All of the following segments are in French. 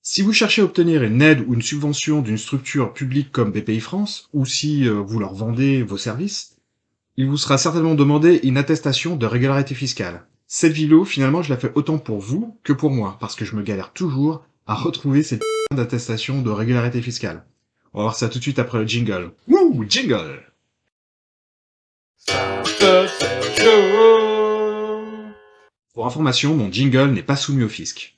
Si vous cherchez à obtenir une aide ou une subvention d'une structure publique comme BPI-France, ou si vous leur vendez vos services, il vous sera certainement demandé une attestation de régularité fiscale. Cette vidéo, finalement, je la fais autant pour vous que pour moi, parce que je me galère toujours à retrouver cette d'attestation de régularité fiscale. On va voir ça tout de suite après le jingle. Wouh, jingle! Pour information, mon jingle n'est pas soumis au fisc.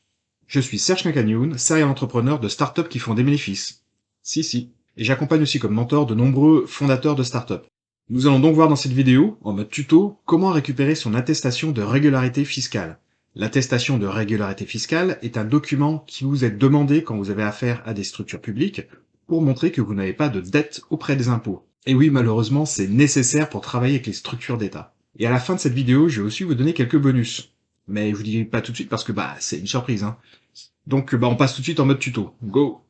Je suis Serge Kankagnoun, serial entrepreneur de startups qui font des bénéfices. Si. Et j'accompagne aussi comme mentor de nombreux fondateurs de startups. Nous allons donc voir dans cette vidéo, en mode tuto, comment récupérer son attestation de régularité fiscale. L'attestation de régularité fiscale est un document qui vous est demandé quand vous avez affaire à des structures publiques pour montrer que vous n'avez pas de dette auprès des impôts. Et oui, malheureusement, c'est nécessaire pour travailler avec les structures d'État. Et à la fin de cette vidéo, je vais aussi vous donner quelques bonus. Mais je vous dis pas tout de suite parce que c'est une surprise, hein. Donc on passe tout de suite en mode tuto. Go!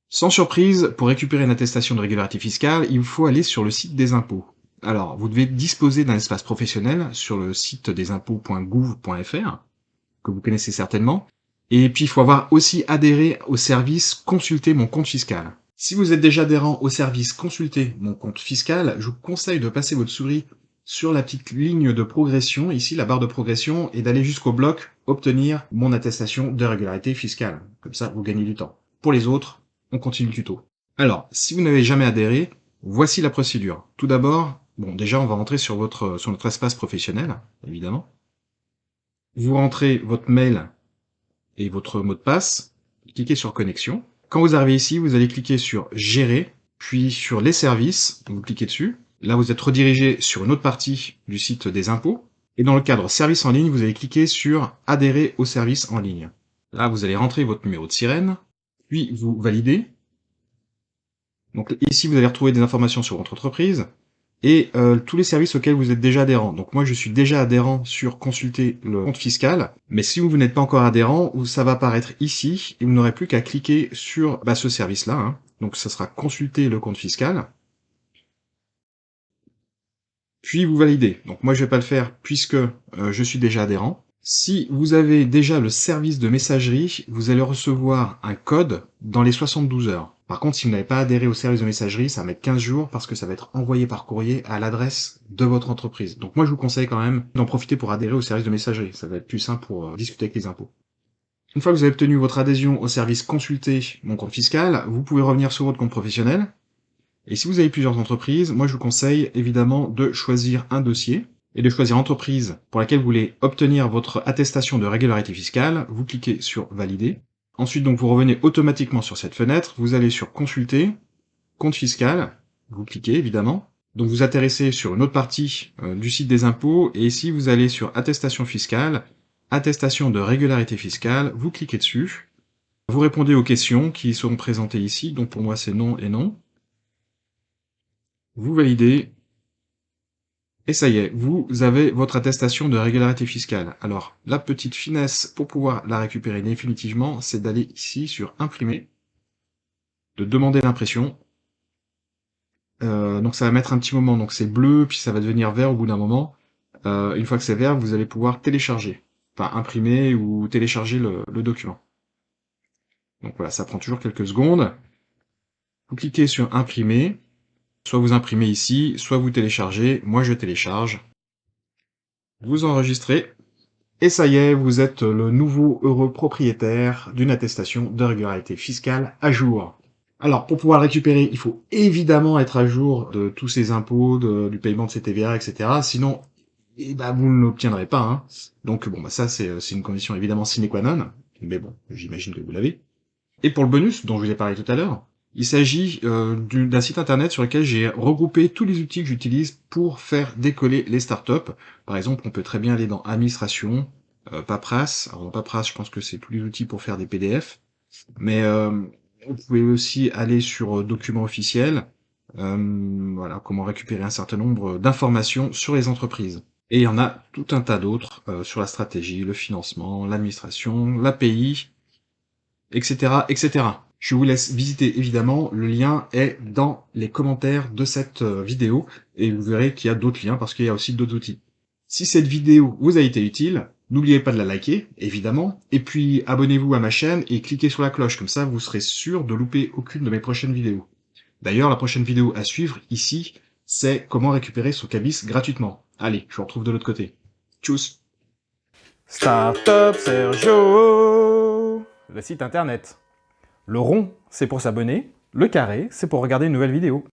Sans surprise, pour récupérer une attestation de régularité fiscale, il vous faut aller sur le site des impôts. Alors, vous devez disposer d'un espace professionnel sur le site desimpôts.gouv.fr, que vous connaissez certainement. Et puis, il faut avoir aussi adhéré au service Consulter mon compte fiscal. Si vous êtes déjà adhérent au service Consulter mon compte fiscal, je vous conseille de passer votre souris sur la petite ligne de progression, ici la barre de progression, et d'aller jusqu'au bloc « Obtenir mon attestation de régularité fiscale ». Comme ça, vous gagnez du temps. Pour les autres, on continue le tuto. Alors, si vous n'avez jamais adhéré, voici la procédure. Tout d'abord, déjà on va rentrer sur notre espace professionnel, évidemment. Vous rentrez votre mail et votre mot de passe, cliquez sur connexion. Quand vous arrivez ici, vous allez cliquer sur gérer, puis sur les services, vous cliquez dessus. Là, vous êtes redirigé sur une autre partie du site des impôts. Et dans le cadre service en ligne, vous allez cliquer sur adhérer au service en ligne. Là, vous allez rentrer votre numéro de sirène, puis vous validez. Donc ici, vous allez retrouver des informations sur votre entreprise et tous les services auxquels vous êtes déjà adhérent. Donc moi, je suis déjà adhérent sur consulter le compte fiscal, mais si vous n'êtes pas encore adhérent, ça va apparaître ici et vous n'aurez plus qu'à cliquer sur ce service-là. Hein. Donc ça sera consulter le compte fiscal. Puis vous validez. Donc moi, je vais pas le faire puisque je suis déjà adhérent. Si vous avez déjà le service de messagerie, vous allez recevoir un code dans les 72 heures. Par contre, si vous n'avez pas adhéré au service de messagerie, ça va mettre 15 jours parce que ça va être envoyé par courrier à l'adresse de votre entreprise. Donc moi, je vous conseille quand même d'en profiter pour adhérer au service de messagerie. Ça va être plus simple pour discuter avec les impôts. Une fois que vous avez obtenu votre adhésion au service Consulter mon compte fiscal, vous pouvez revenir sur votre compte professionnel. Et si vous avez plusieurs entreprises, moi je vous conseille évidemment de choisir un dossier et de choisir l'entreprise pour laquelle vous voulez obtenir votre attestation de régularité fiscale. Vous cliquez sur valider. Ensuite, donc, vous revenez automatiquement sur cette fenêtre, vous allez sur consulter, compte fiscal, vous cliquez évidemment. Donc vous atterrissez sur une autre partie du site des impôts, et ici vous allez sur attestation fiscale, attestation de régularité fiscale, vous cliquez dessus. Vous répondez aux questions qui sont présentées ici, donc pour moi c'est non et non. Vous validez, et ça y est, vous avez votre attestation de régularité fiscale. Alors, la petite finesse pour pouvoir la récupérer définitivement, c'est d'aller ici sur imprimer, de demander l'impression. Donc ça va mettre un petit moment, donc c'est bleu, puis ça va devenir vert au bout d'un moment. Une fois que c'est vert, vous allez pouvoir télécharger, enfin imprimer ou télécharger le document. Donc voilà, ça prend toujours quelques secondes. Vous cliquez sur imprimer, soit vous imprimez ici, soit vous téléchargez. Moi je télécharge. Vous enregistrez, et ça y est, vous êtes le nouveau heureux propriétaire d'une attestation de régularité fiscale à jour. Alors, pour pouvoir le récupérer, il faut évidemment être à jour de tous ces impôts, du paiement de ces TVA, etc. Sinon, vous ne l'obtiendrez pas. Hein. Donc, ça, c'est une condition évidemment sine qua non. Mais bon, j'imagine que vous l'avez. Et pour le bonus, dont je vous ai parlé tout à l'heure, il s'agit d'un site internet sur lequel j'ai regroupé tous les outils que j'utilise pour faire décoller les startups. Par exemple, on peut très bien aller dans administration, paperasse. Alors dans paperasse, je pense que c'est tous les outils pour faire des PDF. Mais vous pouvez aussi aller sur documents officiels. Voilà, comment récupérer un certain nombre d'informations sur les entreprises. Et il y en a tout un tas d'autres sur la stratégie, le financement, l'administration, l'API, etc., etc. Je vous laisse visiter évidemment, le lien est dans les commentaires de cette vidéo, et vous verrez qu'il y a d'autres liens parce qu'il y a aussi d'autres outils. Si cette vidéo vous a été utile, n'oubliez pas de la liker, évidemment, et puis abonnez-vous à ma chaîne et cliquez sur la cloche, comme ça vous serez sûr de louper aucune de mes prochaines vidéos. D'ailleurs, la prochaine vidéo à suivre, ici, c'est comment récupérer son cabis gratuitement. Allez, je vous retrouve de l'autre côté. Tchuss! Startup Sergio, le site internet. Le rond, c'est pour s'abonner. Le carré, c'est pour regarder une nouvelle vidéo.